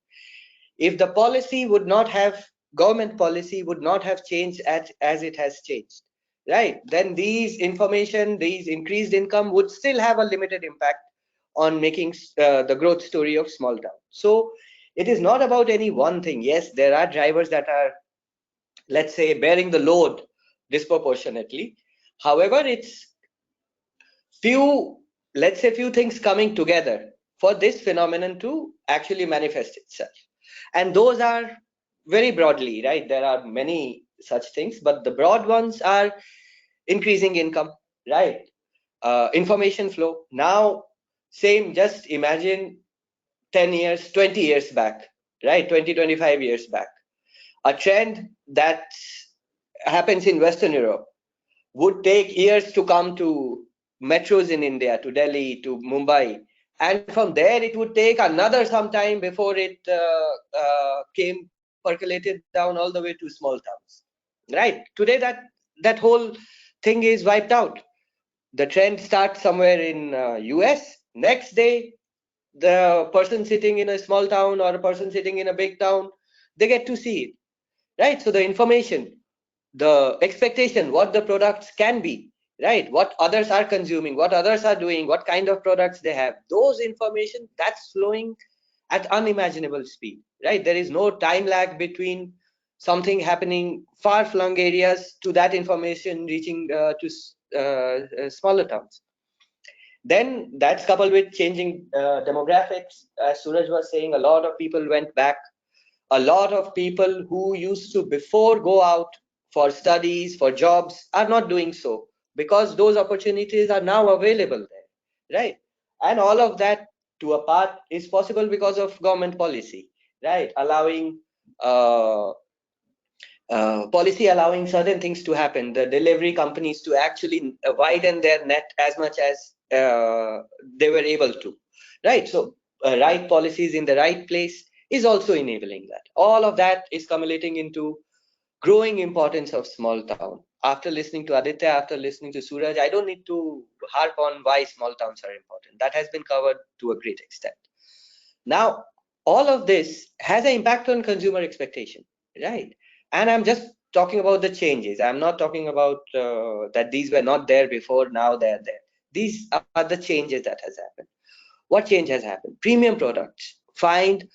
If the policy would not have, government policy would not have changed as it has changed, right, then these information, these increased income would still have a limited impact on making the growth story of small town. So it is not about any one thing. Yes, there are drivers that are, let's say, bearing the load disproportionately. However, it's few, let's say, few things coming together for this phenomenon to actually manifest itself. And those are very broadly, right? There are many such things, but the broad ones are increasing income, right? Information flow. Now, same, just imagine 10 years, 20 years back, right? 20, 25 years back. A trend that happens in Western Europe would take years to come to metros in India, to Delhi, to Mumbai. And from there, it would take another some time before it came percolated down all the way to small towns, right? Today, that whole thing is wiped out. The trend starts somewhere in US. Next day, the person sitting in a small town or a person sitting in a big town, they get to see it, right? So the information, the expectation, what the products can be, right, what others are consuming, what others are doing, what kind of products they have, those information, that's flowing at unimaginable speed, right? There is no time lag between something happening far-flung areas to that information reaching to smaller towns. Then that's coupled with changing demographics. As Suraj was saying, a lot of people went back. A lot of people who used to before go out for studies, for jobs, are not doing so because those opportunities are now available there, right? And all of that, to a part, is possible because of government policy, right? Allowing policy allowing certain things to happen, the delivery companies to actually widen their net as much as they were able to, right? So right policies in the right place is also enabling that. All of that is accumulating into growing importance of small town. After listening to Aditya, after listening to Suraj, I don't need to harp on why small towns are important. That has been covered to a great extent. Now, all of this has an impact on consumer expectation, right? And I'm just talking about the changes. I'm not talking about that these were not there before, now they're there. These are the changes that has happened. What change has happened? Premium products find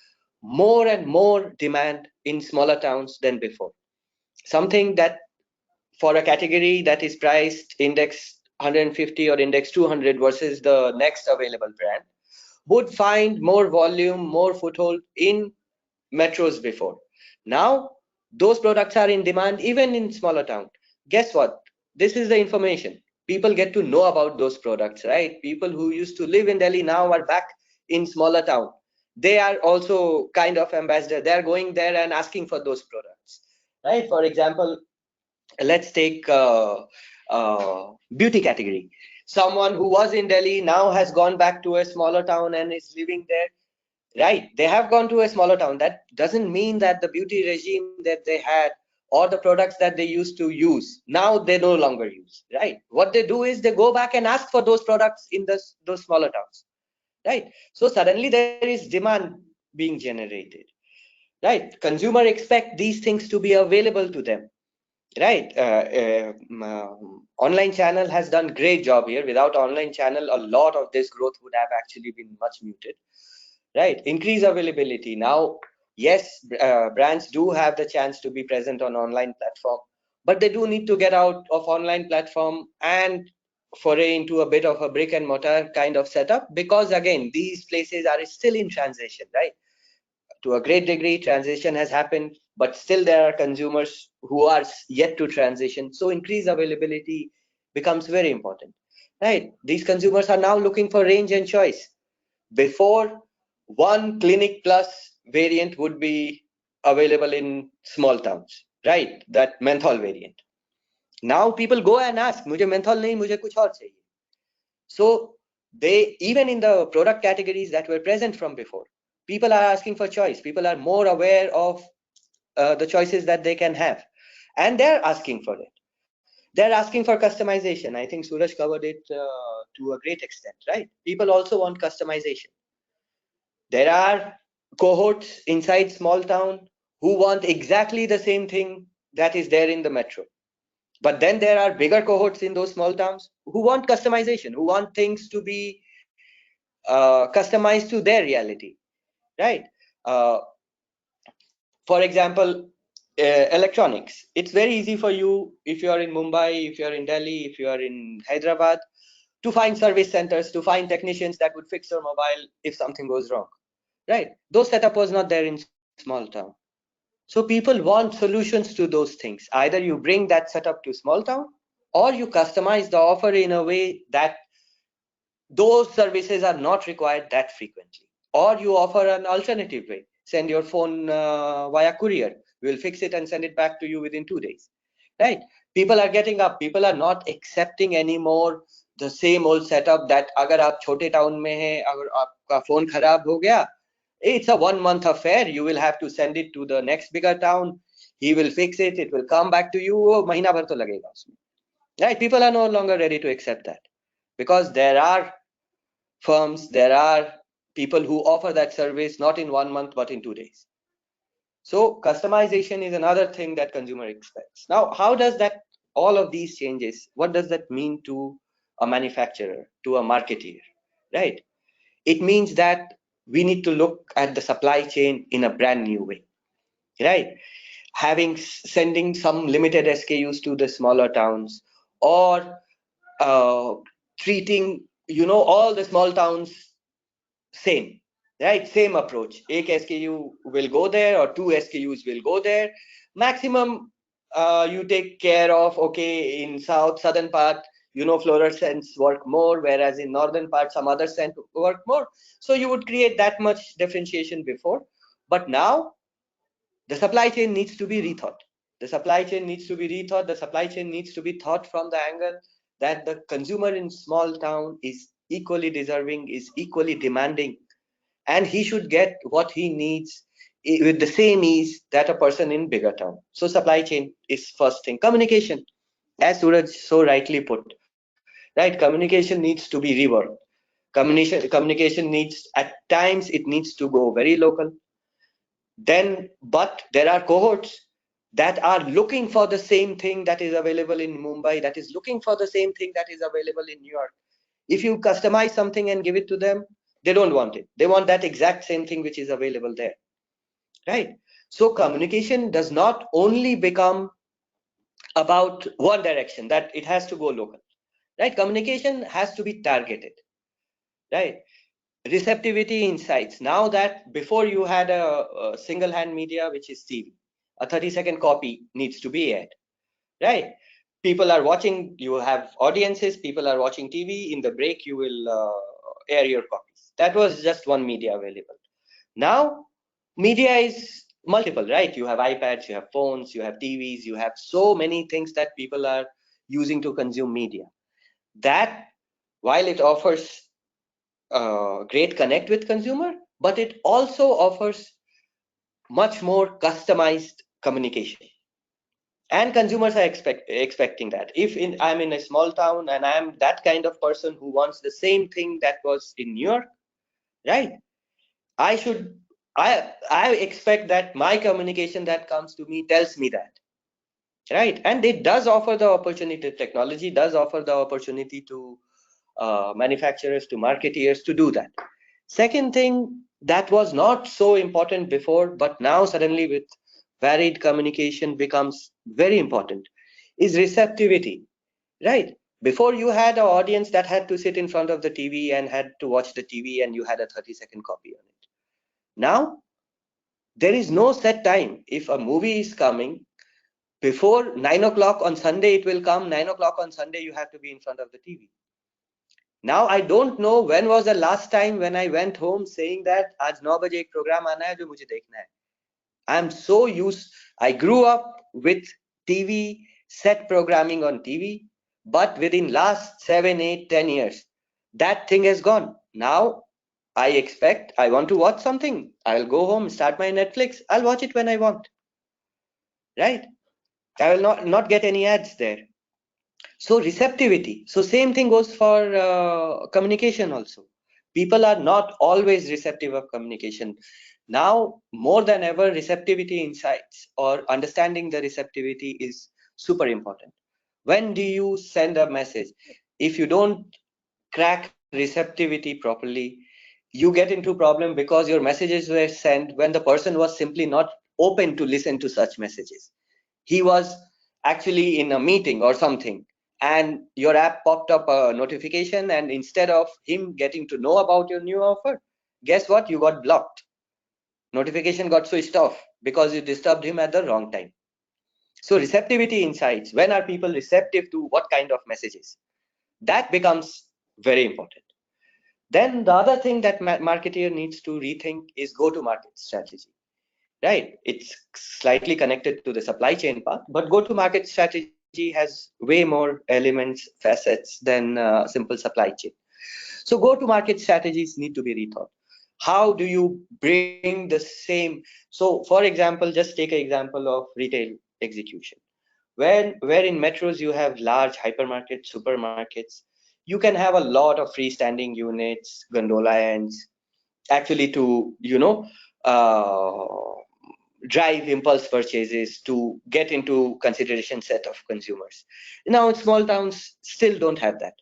more and more demand in smaller towns than before. Something that for a category that is priced index 150 or index 200 versus the next available brand would find more volume, more foothold in metros before. Now, those products are in demand even in smaller towns. Guess what? This is the information. People get to know about those products, right? People who used to live in Delhi now are back in smaller town. They are also kind of ambassador. They are going there and asking for those products, right? For example, let's take beauty category. Someone who was in Delhi now has gone back to a smaller town and is living there, right? They have gone to a smaller town. That doesn't mean that the beauty regime that they had or the products that they used to use, now they no longer use, right? What they do is they go back and ask for those products in those smaller towns, right? So suddenly there is demand being generated, right? Consumer expect these things to be available to them, right? Online channel has done great job here. Without online channel, a lot of this growth would have actually been much muted, right? Increase availability. Now, yes, brands do have the chance to be present on online platform, but they do need to get out of online platform and foray into a bit of a brick and mortar kind of setup, because again, these places are still in transition, right? To a great degree, transition has happened, but still there are consumers who are yet to transition. So increased availability becomes very important, right? These consumers are now looking for range and choice. Before, one Clinic Plus variant would be available in small towns, right? That menthol variant. Now people go and ask, "Mujhe menthol nahi, mujhe kuch aur chahiye." So they, even in the product categories that were present from before, people are asking for choice. People are more aware of the choices that they can have, and they're asking for it. They're asking for customization. I think Suraj covered it to a great extent, right? People also want customization. There are cohorts inside small town who want exactly the same thing that is there in the metro. But then there are bigger cohorts in those small towns who want customization, who want things to be customized to their reality, right? For example, electronics. It's very easy for you if you are in Mumbai, if you are in Delhi, if you are in Hyderabad, to find service centers, to find technicians that would fix your mobile if something goes wrong, right? Those setup was not there in small town. So people want solutions to those things. Either you bring that setup to small town, or you customize the offer in a way that those services are not required that frequently, or you offer an alternative way. Send your phone via courier. We'll fix it and send it back to you within 2 days, right? People are getting up. People are not accepting anymore the same old setup that agar aap chote town mein hai, agar aapka phone kharab ho gaya, it's a 1 month affair. You will have to send it to the next bigger town. He will fix it. It will come back to you. Mahina bhar to lagega usme. Right? People are no longer ready to accept that, because there are firms, there are people who offer that service not in 1 month but in 2 days. So customization is another thing that consumer expects. Now, how does that, all of these changes, what does that mean to a manufacturer, to a marketeer, right? It means that we need to look at the supply chain in a brand new way, right? Sending some limited SKUs to the smaller towns, or treating, all the small towns same, right? Same approach. Ek SKU will go there, or 2 SKUs will go there. Maximum you take care of, okay, in southern part, fluorescents work more, whereas in northern part, some other scent work more. So you would create that much differentiation before. But now, the supply chain needs to be rethought. The supply chain needs to be rethought. The supply chain needs to be thought from the angle that the consumer in small town is equally deserving, is equally demanding, and he should get what he needs with the same ease that a person in bigger town. So supply chain is first thing. Communication, as Suraj so rightly put, right? Communication needs to be reworked. Communication needs, at times, it needs to go very local. But there are cohorts that are looking for the same thing that is available in Mumbai, that is looking for the same thing that is available in New York. If you customize something and give it to them, they don't want it. They want that exact same thing which is available there, right? So communication does not only become about one direction, that it has to go local, right? Communication has to be targeted, right? Receptivity insights. Now that before you had a single hand media, which is TV, a 30-second copy needs to be aired, right? People are watching, you have audiences, people are watching TV. In the break, you will air your copies. That was just one media available. Now, media is multiple, right? You have iPads, you have phones, you have TVs, you have so many things that people are using to consume media. That, while it offers great connect with consumer, but it also offers much more customized communication, And consumers are expecting that. If I'm in a small town and I'm that kind of person who wants the same thing that was in New York, right? I expect that my communication that comes to me tells me that, right? And it does offer the opportunity. Technology does offer the opportunity to manufacturers, to marketeers to do that. Second thing that was not so important before, but now suddenly with varied communication becomes very important, is receptivity, right? Before you had an audience that had to sit in front of the TV and had to watch the TV, and you had a 30-second copy on it. Now, there is no set time. If a movie is coming, before 9 o'clock on Sunday, it will come. 9 o'clock on Sunday, you have to be in front of the TV. Now, I don't know when was the last time when I went home saying that आज 9 बजे एक program आना है जो मुझे देखना है. I'm so used. I grew up with TV, set programming on TV, but within last 7, 8, 10 years, that thing has gone. Now, I expect I want to watch something. I'll go home, start my Netflix. I'll watch it when I want. Right? I will not get any ads there. So receptivity. So same thing goes for communication also. People are not always receptive of communication. Now, more than ever, receptivity insights or understanding the receptivity is super important. When do you send a message? If you don't crack receptivity properly, you get into problem because your messages were sent when the person was simply not open to listen to such messages. He was actually in a meeting or something, and your app popped up a notification, and instead of him getting to know about your new offer, guess what? You got blocked. Notification got switched off because you disturbed him at the wrong time. So receptivity insights. When are people receptive to what kind of messages? That becomes very important. Then the other thing that marketer needs to rethink is go-to-market strategy. Right? It's slightly connected to the supply chain part, but go-to-market strategy has way more elements, facets than simple supply chain. So go-to-market strategies need to be rethought. How do you bring the same? So for example, just take an example of retail execution. Where in metros you have large hypermarkets, supermarkets, you can have a lot of freestanding units, gondola ends, actually to, drive impulse purchases to get into consideration set of consumers. Now, small towns still don't have that.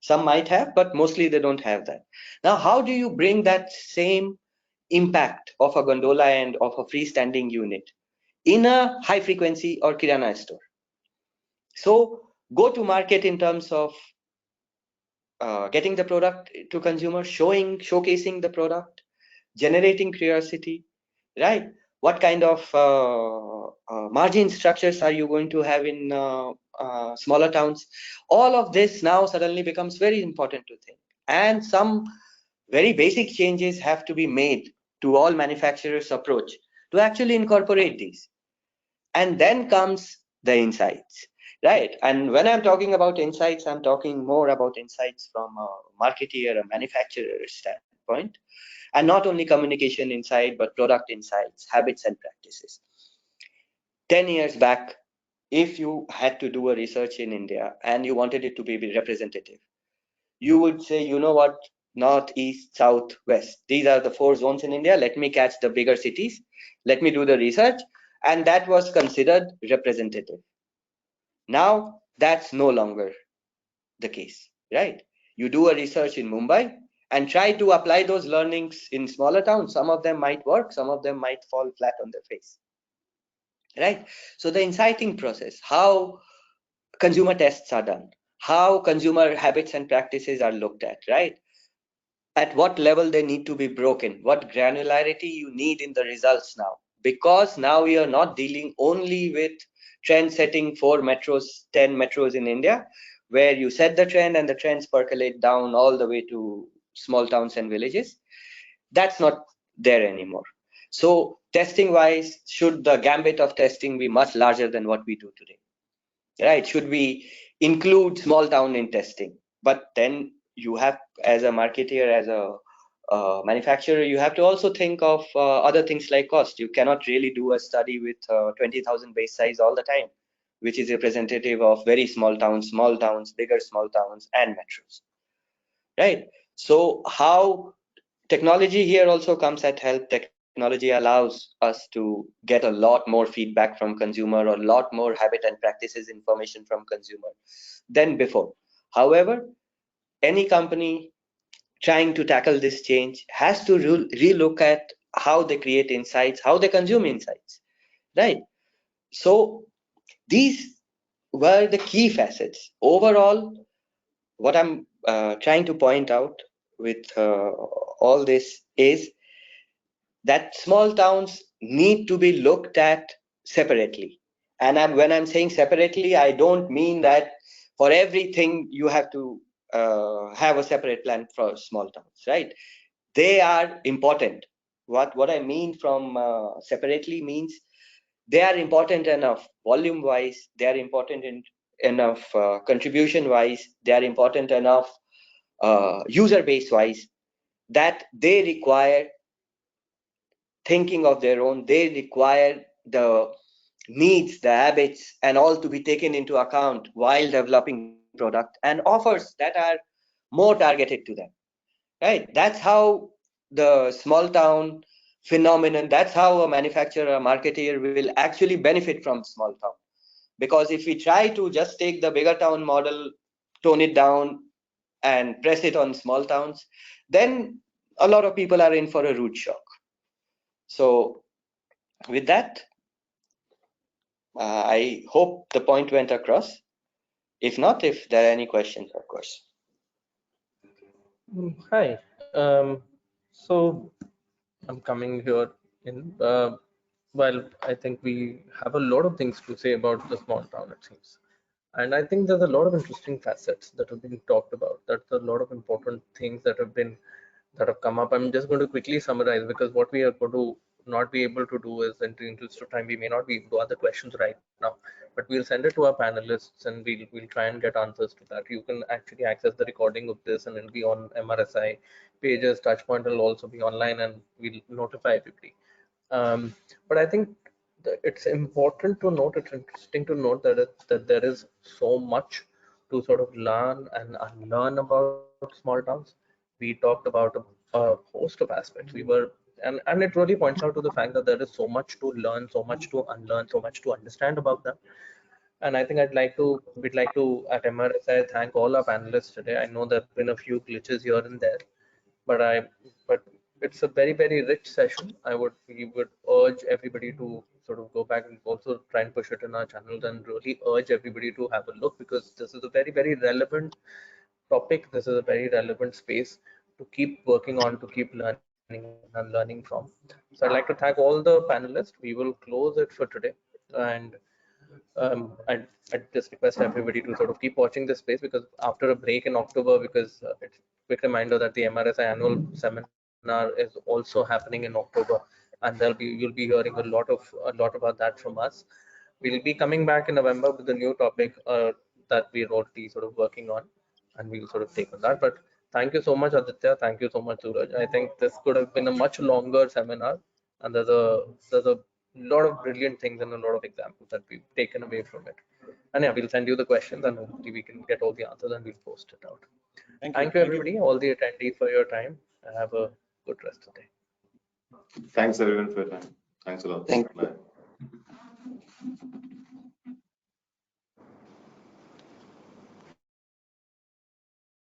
Some might have, but mostly they don't have that. Now, how do you bring that same impact of a gondola and of a freestanding unit in a high frequency or kirana store? So go to market in terms of getting the product to consumers, showcasing the product, generating curiosity, right? What kind of margin structures are you going to have in smaller towns? All of this now suddenly becomes very important to think. And some very basic changes have to be made to all manufacturers' approach to actually incorporate these. And then comes the insights, right? And when I'm talking about insights, I'm talking more about insights from a marketer, a manufacturer standpoint. And not only communication insight, but product insights, habits and practices. 10 years back, if you had to do a research in India and you wanted it to be representative, you would say, you know what, north, east, south, west. These are the 4 zones in India. Let me catch the bigger cities. Let me do the research. And that was considered representative. Now, that's no longer the case, right? You do a research in Mumbai and try to apply those learnings in smaller towns. Some of them might work, some of them might fall flat on their face, right? So the inciting process, how consumer tests are done, how consumer habits and practices are looked at, right? At what level they need to be broken, what granularity you need in the results now, because now we are not dealing only with trend setting for metros, 10 metros in India, where you set the trend and the trends percolate down all the way to small towns and villages. That's not there anymore. So testing wise, should the gambit of testing be much larger than what we do today, right? Should we include small town in testing? But then you have, as a marketer, as a manufacturer, you have to also think of other things like cost. You cannot really do a study with 20,000 base size all the time. which is representative of very small towns, bigger small towns, and metros, right? So how technology here also comes at help. Technology allows us to get a lot more feedback from consumer, or a lot more habit and practices information from consumer than before. However, any company trying to tackle this change has to relook at how they create insights, how they consume insights, right? So these were the key facets. Overall, what I'm trying to point out with all this is that small towns need to be looked at separately. And when I'm saying separately, I don't mean that for everything you have to have a separate plan for small towns, right? They are important. What I mean from separately means they are important enough volume wise, they are important enough contribution wise, they are important enough user base wise, that they require thinking of their own. They require the needs, the habits, and all to be taken into account while developing product and offers that are more targeted to them, right? That's how the small town phenomenon, that's how a manufacturer, a marketer will actually benefit from small town. Because if we try to just take the bigger town model, tone it down, and press it on small towns, then a lot of people are in for a rude shock. So with that, I hope the point went across. If not, if there are any questions, of course. Hi. So I'm coming here in. Well, I think we have a lot of things to say about the small town, it seems. And I think there's a lot of interesting facets that have been talked about. That's a lot of important things that have come up. I'm just going to quickly summarize, because what we are going to not be able to do is, in the interest of time, we may not be able to answer questions right now, but we'll send it to our panelists and we'll try and get answers to that. You can actually access the recording of this and it'll be on MRSI pages. Touchpoint will also be online and we'll notify everybody. But I think it's important to note, it's interesting to note that there is so much to sort of learn and unlearn about small towns. We talked about a host of aspects. And it really points out to the fact that there is so much to learn, so much to unlearn, so much to understand about them. And I think we'd like to at MRSI thank all our panelists today. I know there've been a few glitches here and there, but it's a very, very rich session. We would urge everybody to sort of go back and also try and push it in our channels, and really urge everybody to have a look, because this is a very, very relevant topic. This is a very relevant space to keep working on, to keep learning and learning from. So I'd like to thank all the panelists. We will close it for today, and I just request everybody to sort of keep watching this space, because after a break in October, because it's a quick reminder that the MRSI annual seminar is also happening in October, and you'll be hearing a lot about that from us. We'll be coming back in November with a new topic that we're already sort of working on, and we'll sort of take on that. But thank you so much, Aditya. Thank you so much, Suraj. I think this could have been a much longer seminar, and there's a lot of brilliant things and a lot of examples that we've taken away from it. And yeah, we'll send you the questions and hopefully we can get all the answers and we'll post it out. Thank you everybody, all the attendees, for your time, and have a good rest of the day. Thanks everyone for your time. Thanks a lot. Thank you. Bye.